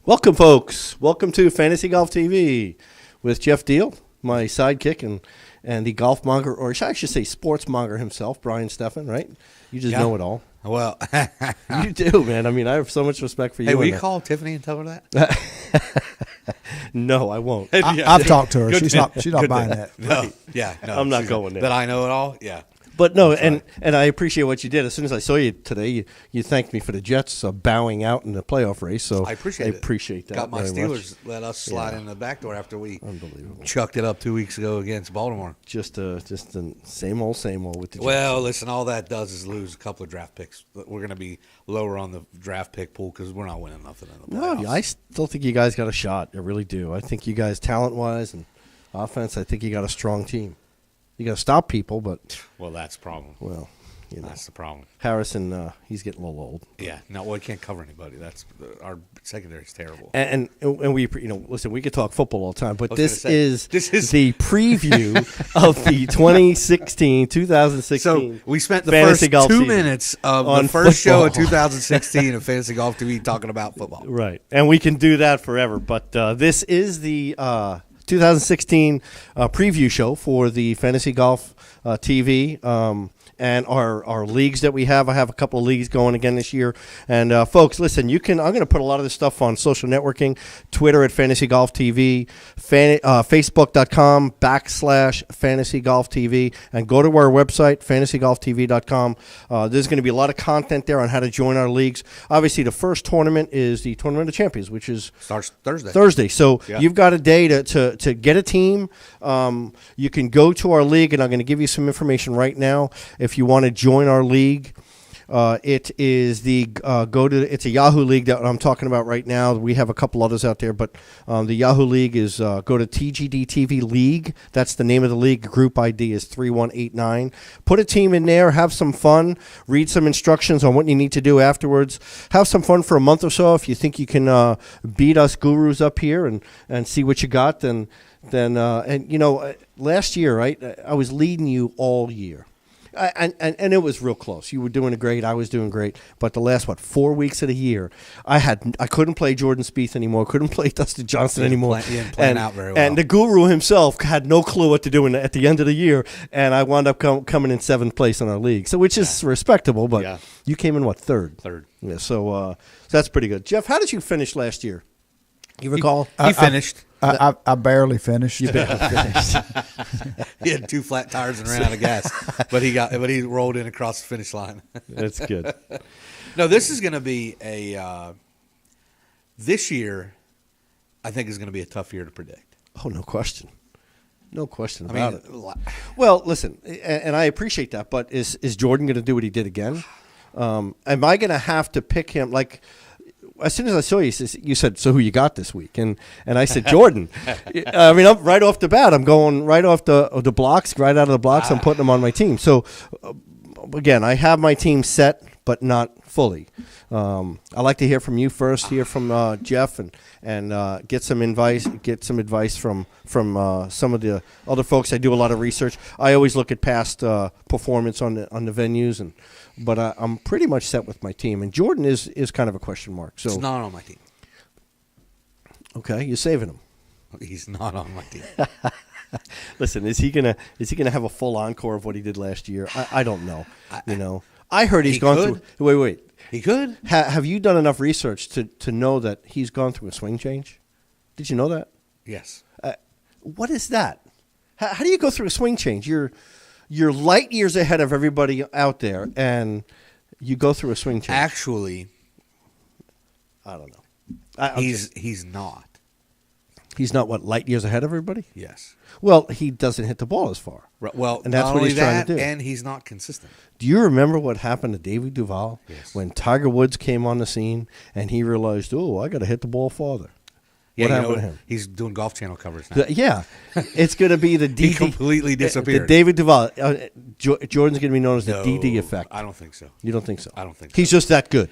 Welcome, folks. Welcome to Fantasy Golf TV with Jeff Deal, my sidekick, and the golf monger, or I should say sports monger himself, Brian Steffen, right? You just know it all. Well, you do, man. I mean, I have so much respect for you. Hey, will you call Tiffany and tell her that? No, I won't. I've talked to her. She's not buying that. No, yeah, no. I'm not going there. That I know it all? Yeah. But no, and I appreciate what you did. As soon as I saw you today, you thanked me for the Jets bowing out in the playoff race. So I appreciate that. Got my very Steelers much. let us slide in the back door after we Unbelievable. chucked it up 2 weeks ago against Baltimore. Just the same old with the Jets. Well, listen, all that does is lose a couple of draft picks. We're going to be lower on the draft pick pool because we're not winning nothing in the playoffs. No, I still think you guys got a shot. I really do. I think you guys, talent-wise and offense, I think you got a strong team. You got to stop people, but well, that's the problem. Well, you know, that's the problem. Harrison, he's getting a little old. Yeah, no, we can't cover anybody. That's our secondary is terrible. And we, listen, we could talk football all the time, but this is the preview of the 2016. So we spent the Fantasy first 2 season minutes of on the first show of football. 2016 of Fantasy Golf TV talking about football. Right, and we can do that forever. But this is the 2016 preview show for the Fantasy Golf TV and our leagues that we have. I have a couple of leagues going again this year. And, folks, listen, I'm going to put a lot of this stuff on social networking, Twitter at Fantasy Golf TV, Facebook.com/Fantasy Golf TV, and go to our website, fantasygolftv.com. There's going to be a lot of content there on how to join our leagues. Obviously, the first tournament is the Tournament of Champions, which is starts Thursday. So you've got a day to get a team. You can go to our league, and I'm going to give you some information right now. If you want to join our league, it is it's a Yahoo league that I'm talking about right now. We have a couple others out there, but the Yahoo league is go to TGD TV League. That's the name of the league. Group ID is 3189. Put a team in there, have some fun, read some instructions on what you need to do afterwards. Have some fun for a month or so. If you think you can beat us gurus up here and see what you got, then last year, right, I was leading you all year. And it was real close. You were doing great. I was doing great. But the last 4 weeks of the year, I couldn't play Jordan Spieth anymore. Couldn't play Dustin Johnson anymore. He didn't plan out very well. And the guru himself had no clue what to do at the end of the year. And I wound up coming in 7th place in our league, so which is respectable. But you came in third? Third. Yeah. So that's pretty good. Jeff, how did you finish last year? You recall? He finished. I barely finished. You barely finished. He had 2 flat tires and ran out of gas, but he rolled in across the finish line. That's good. No, this is going to be this year, I think is going to be a tough year to predict. Oh, no question. No question about it. Well, listen, and I appreciate that, but is Jordan going to do what he did again? Am I going to have to pick him? Like, as soon as I saw you, you said, "So who you got this week?" And I said, "Jordan." I mean, I'm right off the bat. I'm going right off the blocks, right out of the blocks. I'm putting him on my team. So, again, I have my team set, but not fully. I like to hear from you first. Hear from Jeff and get some advice. Get some advice from some of the other folks. I do a lot of research. I always look at past performance on the venues but I'm pretty much set with my team. And Jordan is kind of a question mark. So he's not on my team. Okay, you're saving him. He's not on my team. Listen, is he gonna have a full encore of what he did last year? I don't know. I heard he's gone through. Wait. He could. Have you done enough research to know that he's gone through a swing change? Did you know that? Yes. What is that? How do you go through a swing change? You're light years ahead of everybody out there, and you go through a swing change. Actually, I don't know. He's not. He's not what, light years ahead of everybody? Yes. Well, he doesn't hit the ball as far. Right. Well, and that's what he's trying to do. And he's not consistent. Do you remember what happened to David Duval? Yes. When Tiger Woods came on the scene and he realized, I got to hit the ball farther. Yeah, what happened to him? He's doing Golf Channel coverage now. It's going to be the DD. He completely disappeared. The David Duval. Jordan's going to be known as the DD effect. I don't think so. You don't think so? I don't think so. He's just that good.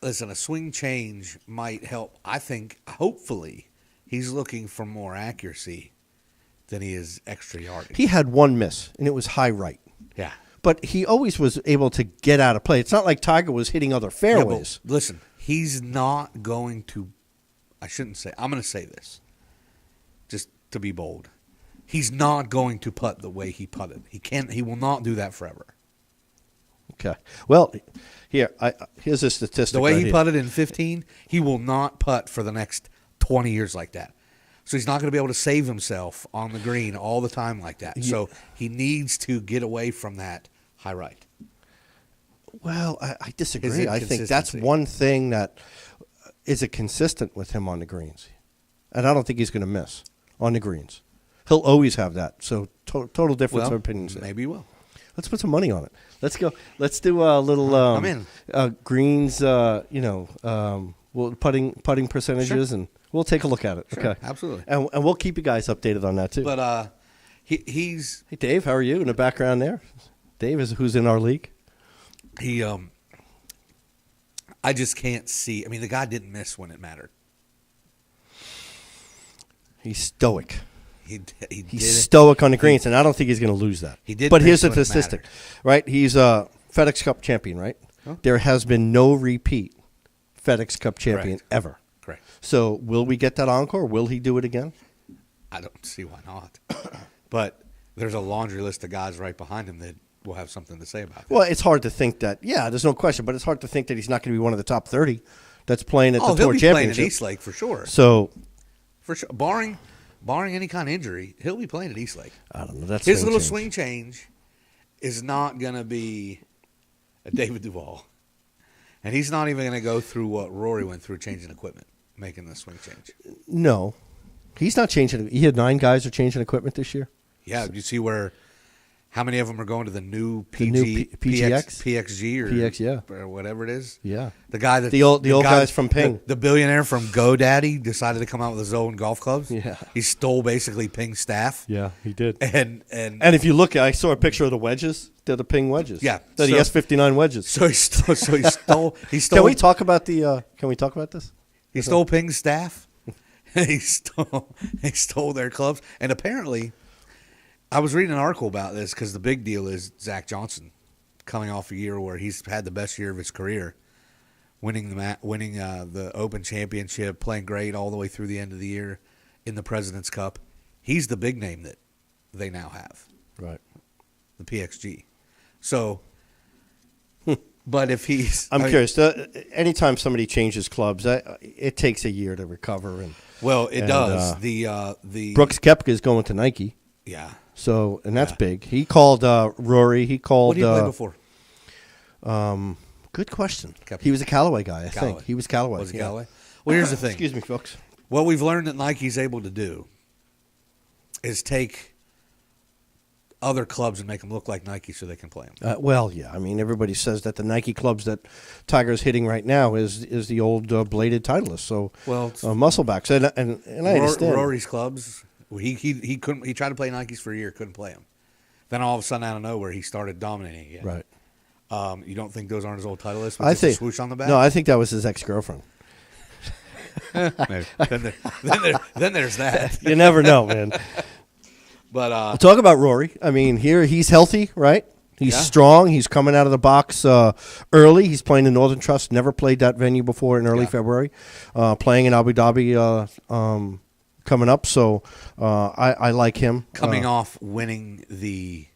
Listen, a swing change might help. I think, hopefully, he's looking for more accuracy than he is extra yardage. He had one miss, and it was high right. Yeah. But he always was able to get out of play. It's not like Tiger was hitting other fairways. Yeah, listen, he's not going to I shouldn't say. I'm going to say this, just to be bold. He's not going to putt the way he putted. He will not do that forever. Okay. Well, here's a statistic. The way right he here. putted in 15, he will not putt for the next 20 years like that. So he's not going to be able to save himself on the green all the time like that. So he needs to get away from that high right. Well, I disagree. I think that's inconsistency. one thing that is consistent with him on the greens. And I don't think he's going to miss on the greens. He'll always have that. So total difference of opinions there. Maybe he will. Let's put some money on it. Let's go. Let's do a little I'm in. Greens, putting percentages, and we'll take a look at it. Sure, Okay. absolutely. And we'll keep you guys updated on that, too. But he's Hey, Dave, how are you in the background there? Dave is who's in our league. I just can't see. I mean, the guy didn't miss when it mattered. He's stoic. He He's stoic on the greens, and I don't think he's going to lose that. He did But miss here's the when it statistic, mattered. right? He's a FedEx Cup champion, right? Huh? There has been no repeat FedEx Cup champion Correct. ever. Correct. So will we get that encore? Will he do it again? I don't see why not. But there's a laundry list of guys right behind him that will have something to say about that. Well, it's hard to think that. Yeah, there's no question, but it's hard to think that he's not going to be one of the top 30 that's playing at the he'll Tour be playing Championship. at Eastlake for sure. So For sure, barring any kind of injury, he'll be playing at Eastlake. I don't know. That's His little swing change is not going to be a David Duval, and he's not even going to go through what Rory went through changing equipment, making the swing change. No, he's not changing. He had 9 guys are changing equipment this year. Yeah, you see how many of them are going to the new The new PGX? PXG or PX, yeah. or whatever it is. Yeah. The guy that The old guy- guys from Ping. the billionaire from GoDaddy decided to come out with his own golf clubs. Yeah. He stole basically Ping's staff. Yeah, he did. And if you look, I saw a picture of the wedges. They're the Ping wedges. Yeah, They're the S59 wedges. so he stole. Can we talk about the? Can we talk about this? He stole Ping's staff. he stole their clubs, and apparently, I was reading an article about this because the big deal is Zach Johnson coming off a year where he's had the best year of his career, winning the Open Championship, playing great all the way through the end of the year in the President's Cup. He's the big name that they now have, Right. the PXG. So, but if he's, I'm curious. Anytime somebody changes clubs, it takes a year to recover. And well, it and, does. The Brooks Koepka is going to Nike. yeah. So, and that's Yeah. big. He called Rory. He called. What did he play before? Good question. Koepka. He was a Callaway guy, I Callaway. think. He was Callaway. Was it yeah. Callaway? Well, here's the thing. Excuse me, folks. What we've learned that Nike's able to do is take other clubs and make them look like Nike so they can play them. Well, yeah. I mean, everybody says that the Nike clubs that Tiger's hitting right now is the old bladed Titleist. So, Well, musclebacks, and I understand. Rory's clubs. He couldn't. He tried to play Nikes for a year, couldn't play them. Then all of a sudden, out of nowhere, he started dominating again. Right. You don't think those aren't his old Titleists with I just a think swoosh on the back? No, I think that was his ex-girlfriend. Maybe. then there's that. You never know, man. But Talk about Rory. I mean, here he's healthy, right? He's Yeah. strong. He's coming out of the box early. He's playing the Northern Trust. Never played that venue before in early Yeah. February. Playing in Abu Dhabi coming up. So I like him. coming off winning the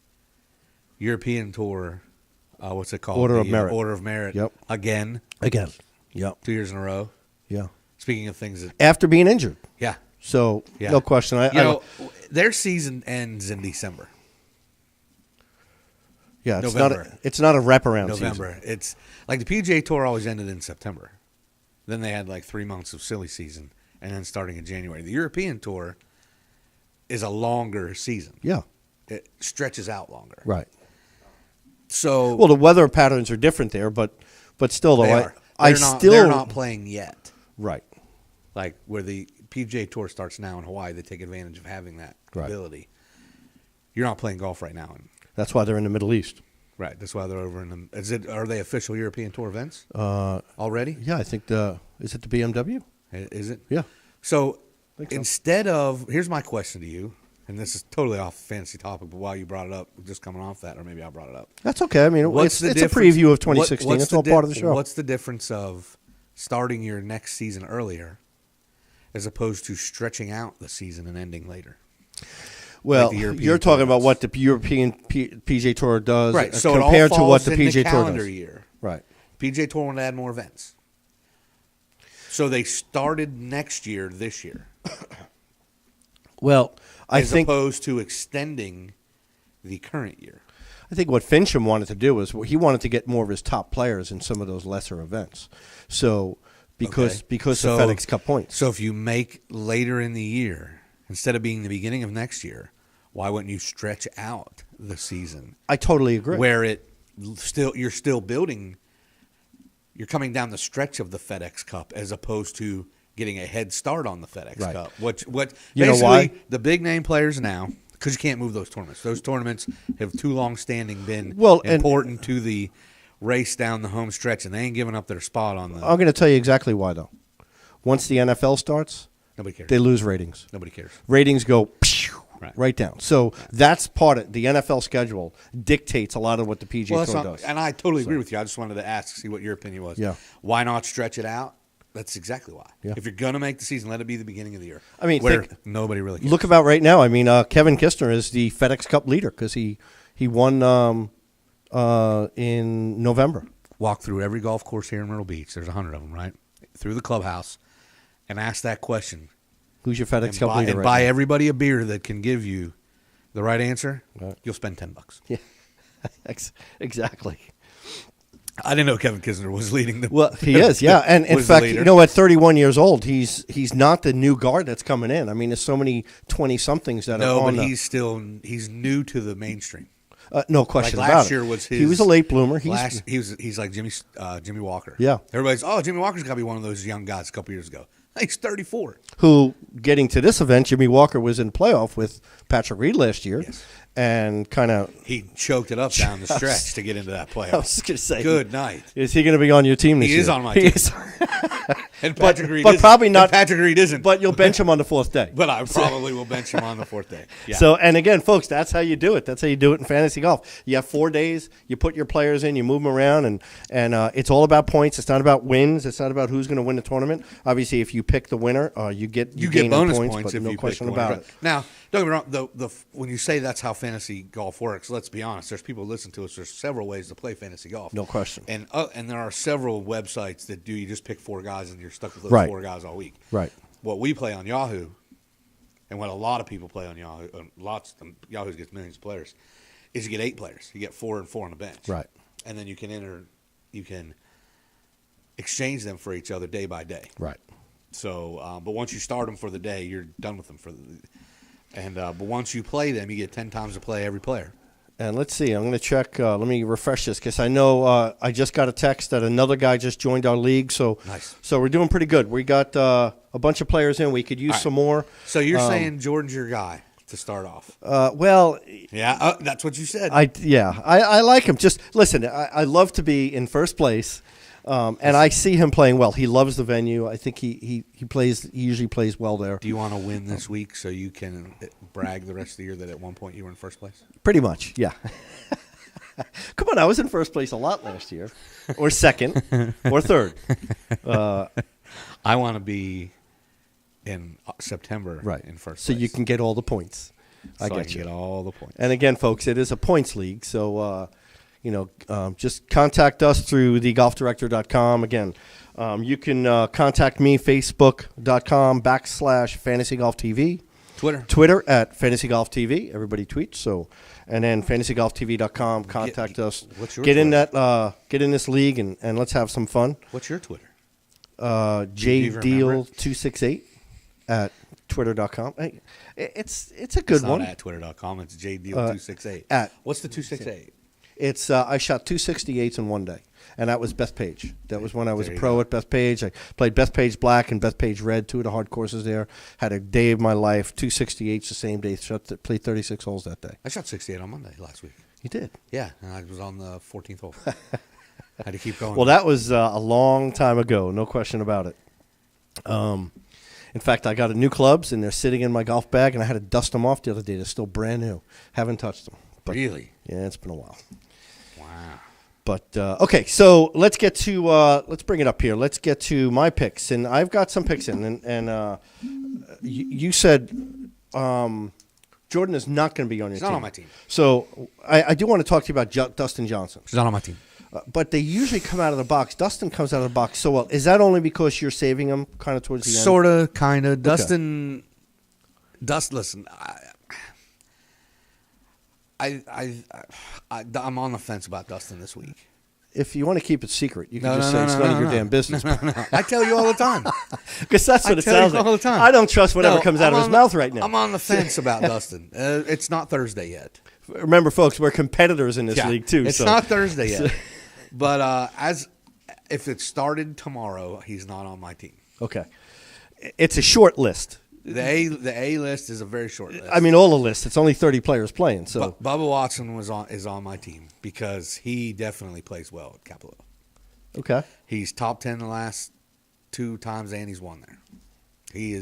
European Tour, what's it called? Order of The Merit. Order of Merit. Yep. Again, Again. Yep. 2 years in a row. Yeah. Speaking of things that, After being injured. yeah. So, Yeah. no question. Their season ends in December. Yeah, it's November. Not a wraparound November. season. It's like the PGA Tour always ended in September. Then they had like 3 months of silly season, and then starting in January. The European Tour is a longer season. Yeah, It stretches out longer. right. So Well, the weather patterns are different there, but still, though, they are. They're not playing yet. right. Like where the PGA Tour starts now in Hawaii, they take advantage of having that Right. ability. You're not playing golf right now. That's why they're in the Middle East. Right. That's why they're over in the. Are they official European Tour events Uh, already? yeah, I think is it the BMW? Is it? Yeah. So, Think so. instead of, here's my question to you, and this is totally off the fantasy topic, but while you brought it up, just coming off that, or maybe I brought it up. That's okay. I mean, it's a difference- preview of 2016. what's It's all part of the show. What's the difference of starting your next season earlier as opposed to stretching out the season and ending later. Well, like you're talking about what the European PGA Tour does, right? So compared it all to what falls the in PGA Tour calendar does. year. Right. PGA Tour want to add more events, so they started next year this year. Well, I as think opposed to extending the current year. I think what Fincham wanted to do was he wanted to get more of his top players in some of those lesser events. So because of FedEx Cup points. So if you make later in the year instead of being the beginning of next year, why wouldn't you stretch out the season? I totally agree. Where you're still building, you're coming down the stretch of the FedEx Cup as opposed to getting a head start on the FedEx Cup. What you know basically why? The big name players now, because you can't move those tournaments. Those tournaments have too long standing been important to the race down the home stretch, and they ain't giving up their spot on the. I'm going to tell you exactly why, though. Once the NFL starts, nobody cares. They lose ratings. Nobody cares. Ratings go right down. So that's part of the NFL schedule dictates a lot of what the PGA Tour does. And I totally agree with you. I just wanted to ask, see what your opinion was. Yeah. Why not stretch it out? That's exactly why. Yeah. If you're going to make the season, let it be the beginning of the year. I mean, where nobody really cares. Look about right now. I mean, Kevin Kistner is the FedEx Cup leader because he won in November. Walk through every golf course here in Myrtle Beach. There's 100 of them, right? Through the clubhouse and ask that question. Who's your FedEx Cup leader? And buy everybody a beer that can give you the right answer. Right. You'll spend $10. Yeah, exactly. I didn't know Kevin Kisner was leading the. Well, he is, yeah. And in fact, at 31 years old, he's not the new guard that's coming in. I mean, there's so many 20-somethings that are on. No, but he's new to the mainstream. No question like about last it. year was his. He was a late bloomer. He's like Jimmy Walker. Yeah. Everybody's Jimmy Walker's got to be one of those young guys a couple years ago. He's 34. Who, getting to this event, Jimmy Walker was in playoff with Patrick Reed last year. Yes. And kind of... He choked it up down the stretch to get into that playoff. I was just going to say... Good night. Is he going to be on your team this year? He is on my team. And Patrick Reed but probably not. Patrick Reed isn't. But you'll bench him on the fourth day. But I probably will bench him on the fourth day. Yeah. So, and again, folks, that's how you do it. That's how you do it in fantasy golf. You have 4 days. You put your players in. You move them around. And it's all about points. It's not about wins. It's not about who's going to win the tournament. Obviously, if you pick the winner, you get bonus points, but if no you question pick the about winner. it. Now, don't get me wrong. When you say that's how fantasy golf works, let's be honest. There's people who listen to us. There's several ways to play fantasy golf. No question. And there are several websites that you just pick 4 guys and you're stuck with those 4 guys all week. Right. What we play on Yahoo, and what a lot of people play on Yahoo, Yahoo gets millions of players, is you get 8 players. You get 4 and 4 on the bench. Right. And then you can exchange them for each other day by day. Right. So, but once you start them for the day, you're done with them but once you play them, you get 10 times to play every player. And let's see. I'm going to check. Let me refresh this because I know I just got a text that another guy just joined our league. So, nice. So we're doing pretty good. We got a bunch of players in. We could use some more. So you're saying Jordan's your guy to start off? Well, yeah, that's what you said. I like him. Just listen. I love to be in first place. And I see him playing well. He loves the venue. I think he usually plays well there. Do you want to win this week so you can brag the rest of the year that at one point you were in first place? Pretty much, yeah. Come on, I was in first place a lot last year, or second, or third. I want to be in September in first place. So you can get all the points. I get all the points. And again, folks, it is a points league, so just contact us through thegolfdirector.com. Again, you can contact me, facebook.com/fantasygolftv. Twitter at fantasygolftv. Everybody tweets. So, and then fantasygolftv.com. Contact us. What's your Get Twitter? in that. Get in this league and let's have some fun. What's your Twitter? JDeal268 at twitter.com. Hey, it's a good one. It's not at twitter.com. It's JDeal268. What's the 268? It's I shot 268s in one day, and that was Bethpage. That was when I was a pro at Bethpage. I played Bethpage Black and Bethpage Red, 2 of the hard courses there. Had a day of my life, 268s the same day. Played 36 holes that day. I shot 68 on Monday last week. You did? Yeah, and I was on the 14th hole. Had to keep going. Well, that was a long time ago, no question about it. In fact, I got new clubs, and they're sitting in my golf bag, and I had to dust them off the other day. They're still brand new. Haven't touched them. Really? Yeah, it's been a while. Wow. But okay, so let's get to let's bring it up here. Let's get to my picks, and I've got some picks in, and you said Jordan is not going to be on your He's team. not on my team. So I do want to talk to you about Dustin Johnson. He's not on my team. But they usually come out of the box. Dustin comes out of the box so well. Is that only because you're saving him kind of towards the end? Sort of, kind of. Dustin, listen, I'm on the fence about Dustin this week. If you want to keep it secret, you can just say it's none of your damn business. No. I tell you all the time. Because that's what it sounds like. All the time. I don't trust whatever comes out of his mouth right now. I'm on the fence about Dustin. It's not Thursday yet. Remember, folks, we're competitors in this league, too. It's not Thursday yet. But if it started tomorrow, he's not on my team. Okay. It's a short list. The A list is a very short list. I mean, all the lists. It's only 30 players playing. So Bubba Watson is on my team because he definitely plays well at Capello. Okay. He's top 10 the last 2 times, and he's won there. He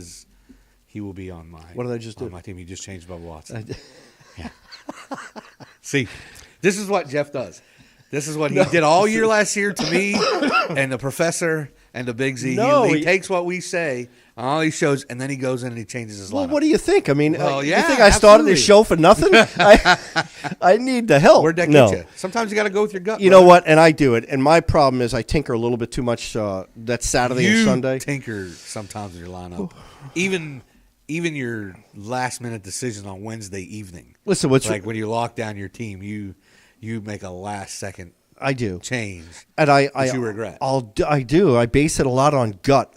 will be on my. What did I just do? On my team, he just changed Bubba Watson. Yeah. See, this is what Jeff does. This is what he did all year last year to me and the professor and the Big Z. He takes what we say on all these shows, and then he goes in and he changes his lineup. Well, what do you think? I mean, you yeah, think I started absolutely. this show for nothing? I need the help. Where'd that get you? Sometimes you got to go with your gut. You know what? And I do it. And my problem is I tinker a little bit too much that Saturday and Sunday. You tinker sometimes in your lineup. Even your last-minute decisions on Wednesday evening. Listen, what's like when you lock down your team, you make a last-second I do change, and you regret. I do. I base it a lot on gut.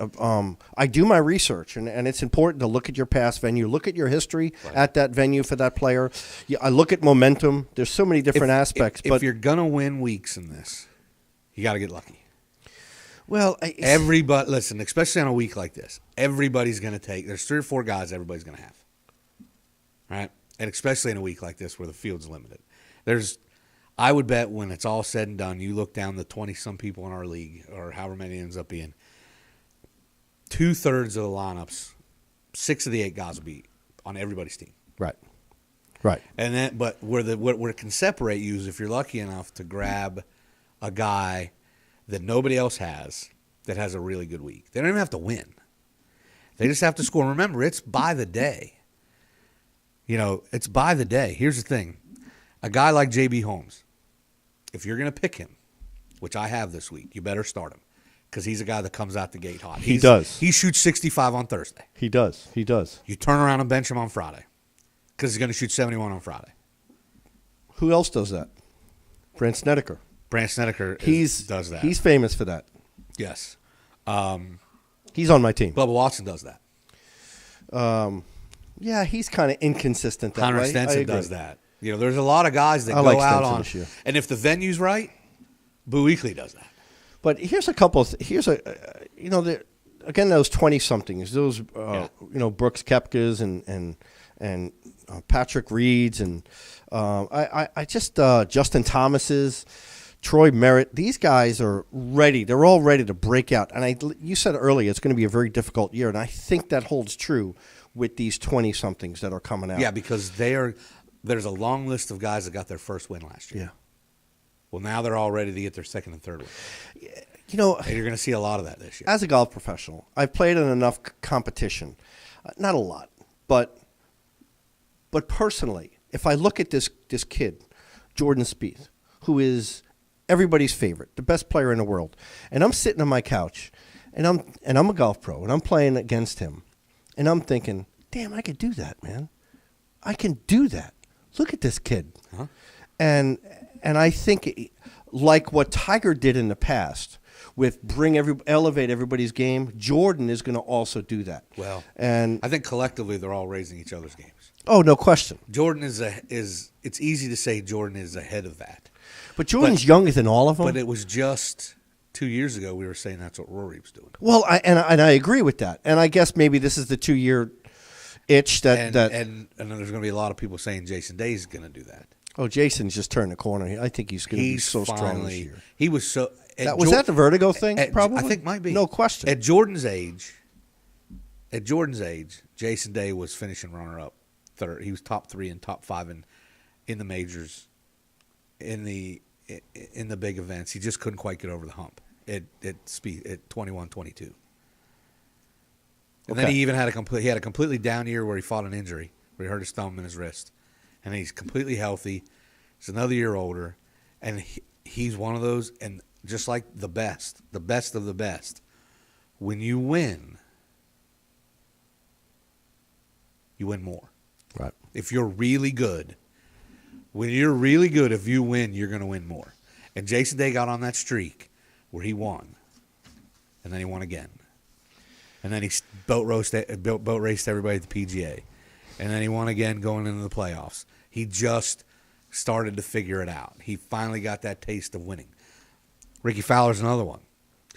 I do my research, and it's important to look at your past venue, look at your history at that venue for that player. Yeah, I look at momentum. There's so many different aspects. But if you're gonna win weeks in this, you got to get lucky. Well, listen, especially on a week like this, everybody's gonna take. There's 3 or 4 guys everybody's gonna have, right? And especially in a week like this where the field's limited, I would bet when it's all said and done, you look down the 20-some people in our league, or however many it ends up being, 2/3 of the lineups, 6 of the 8 guys will be on everybody's team. Right. And then, but where it can separate you is if you're lucky enough to grab a guy that nobody else has that has a really good week. They don't even have to win. They just have to score. Remember, it's by the day. It's by the day. Here's the thing. A guy like J.B. Holmes, if you're going to pick him, which I have this week, you better start him because he's a guy that comes out the gate hot. He does. He shoots 65 on Thursday. He does. You turn around and bench him on Friday because he's going to shoot 71 on Friday. Who else does that? Brant Snedeker. Does that. He's famous for that. Yes. He's on my team. Bubba Watson does that. Yeah, he's kind of inconsistent that Connor way. Stenson does that. There's a lot of guys that go like out Stenson on, this year. And if the venue's right, Boo Weekley does that. But here's a couple. Again, those 20-somethings, those Brooks Koepkas and Patrick Reeds and I just Justin Thomas's, Troy Merritt. These guys are ready. They're all ready to break out. And you said earlier it's going to be a very difficult year, and I think that holds true with these 20-somethings that are coming out. Yeah, because there's a long list of guys that got their first win last year. Yeah. Well, now they're all ready to get their second and third win. And you're going to see a lot of that this year. As a golf professional, I've played in enough competition. Not a lot, but personally, if I look at this kid, Jordan Spieth, who is everybody's favorite, the best player in the world, and I'm sitting on my couch, and I'm a golf pro, and I'm playing against him, and I'm thinking, damn, I could do that, man. I can do that. Look at this kid. Huh? And I think like what Tiger did in the past with elevate everybody's game, Jordan is going to also do that. Well, and I think collectively they're all raising each other's games. Oh, no question. Jordan is it's easy to say Jordan is ahead of that. But Jordan's younger than all of them. But it was just 2 years ago we were saying that's what Rory was doing. Well, I agree with that. And I guess maybe this is the 2-year itch that and then there's going to be a lot of people saying Jason Day is going to do that. Oh, Jason's just turned the corner. I think he's going to be so strong this year. He was so. Was that the vertigo thing? Probably. I think it might be. No question. At Jordan's age, Jason Day was finishing runner-up third. He was top 3 and top 5 in the majors in in the big events. He just couldn't quite get over the hump at speed at 21, 22. And then he even had a completely down year where he fought an injury, where he hurt his thumb and his wrist. And he's completely healthy. He's another year older. And he's one of those, and just like the best of the best, when you win more. Right. If you're really good, if you win, you're going to win more. And Jason Day got on that streak where he won. And then he won again. And then he boat raced everybody at the PGA. And then he won again going into the playoffs. He just started to figure it out. He finally got that taste of winning. Ricky Fowler's another one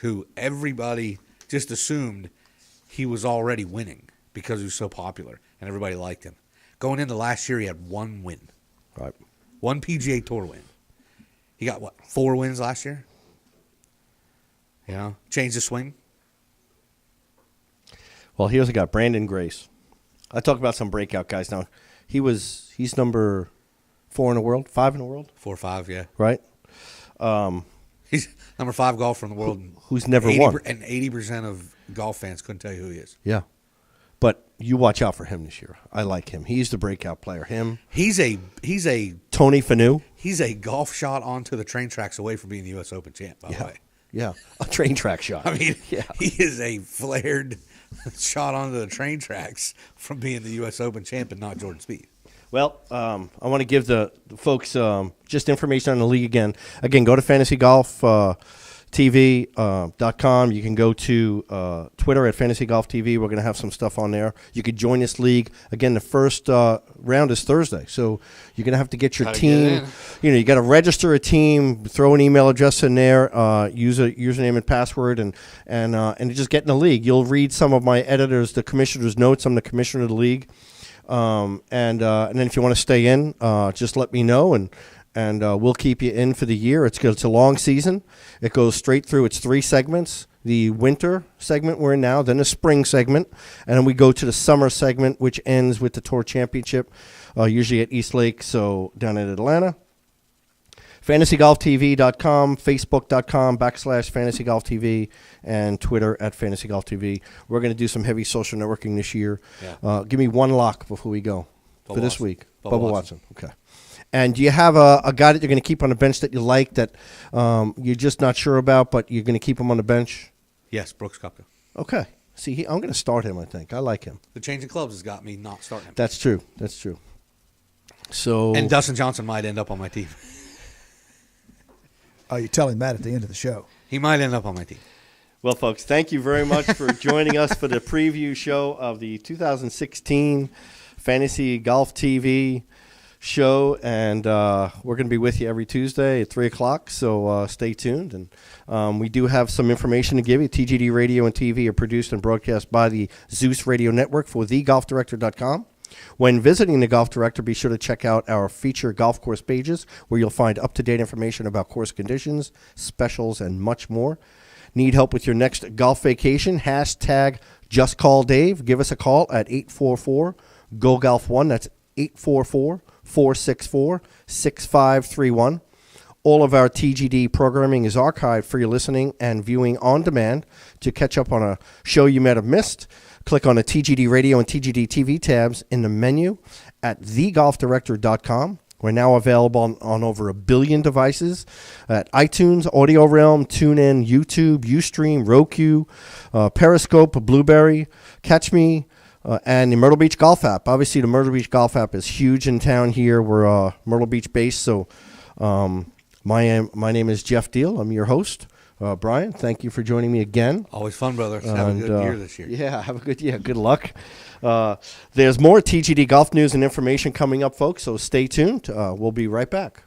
who everybody just assumed he was already winning because he was so popular and everybody liked him. Going into last year, he had one win. Right. One PGA Tour win. He got, 4 wins last year? Changed the swing. Well, here's a guy, Brandon Grace. I talk about some breakout guys now. He's number 4 in the world, 5 in the world? 4 or 5, yeah. Right? He's number 5 golfer in the world. Who's never won. And 80% of golf fans couldn't tell you who he is. Yeah. But you watch out for him this year. I like him. He's the breakout player. Him. He's a Tony Finau. He's a golf shot onto the train tracks away from being the U.S. Open champ, by the way. Yeah. A train track shot. I mean, he is a flared shot onto the train tracks from being the U.S. Open champ and not Jordan Spieth. Well, I want to give the folks just information on the league again. Again, go to fantasygolftv.com. You can go to Twitter at fantasygolftv. We're going to have some stuff on there. You could join this league. Again, the first round is Thursday, so you're going to have to get your team. You got to register a team, throw an email address in there, use a username and password, and just get in the league. You'll read some of my editors, the commissioner's notes. I'm the commissioner of the league. And then if you want to stay in, just let me know, and we'll keep you in for the year. It's a long season. It goes straight through. It's 3 segments. The winter segment we're in now, then the spring segment, and then we go to the summer segment, which ends with the Tour Championship, usually at East Lake, so down in Atlanta. FantasyGolfTV.com, Facebook.com/FantasyGolfTV, and Twitter at FantasyGolfTV. We're going to do some heavy social networking this year. Yeah. Give me one lock before we go for this week. Bubba Watson. Okay. And do you have a guy that you're going to keep on the bench that you like that you're just not sure about, but you're going to keep him on the bench? Yes, Brooks Koepka. Okay. See, I'm going to start him, I think. I like him. The change of clubs has got me not starting him. That's true. So, and Dustin Johnson might end up on my team. Oh, you're telling that at the end of the show. He might end up on my team. Well, folks, thank you very much for joining us for the preview show of the 2016 Fantasy Golf TV show, and we're going to be with you every Tuesday at 3 o'clock, so stay tuned. And we do have some information to give you. TGD Radio and TV are produced and broadcast by the Zeus Radio Network for thegolfdirector.com. When visiting the Golf Director, be sure to check out our feature golf course pages, where you'll find up-to-date information about course conditions, specials, and much more. Need help with your next golf vacation? Hashtag Just Call Dave. Give us a call at 844-GO-GOLF1. That's 844-464-6531. All of our TGD programming is archived for your listening and viewing on demand. To catch up on a show you might have missed, click on the TGD Radio and TGD TV tabs in the menu at thegolfdirector.com. We're now available on over 1 billion devices at iTunes, Audio Realm, TuneIn, YouTube, Ustream, Roku, Periscope, Blueberry, Catch Me, and the Myrtle Beach Golf app. Obviously, the Myrtle Beach Golf app is huge in town here. We're Myrtle Beach based, so my name is Jeff Deal. I'm your host. Brian, thank you for joining me again. Always fun, brother. Have a good year this year. Yeah, have a good year. Good luck. There's more TGD golf news and information coming up, folks, so stay tuned. We'll be right back.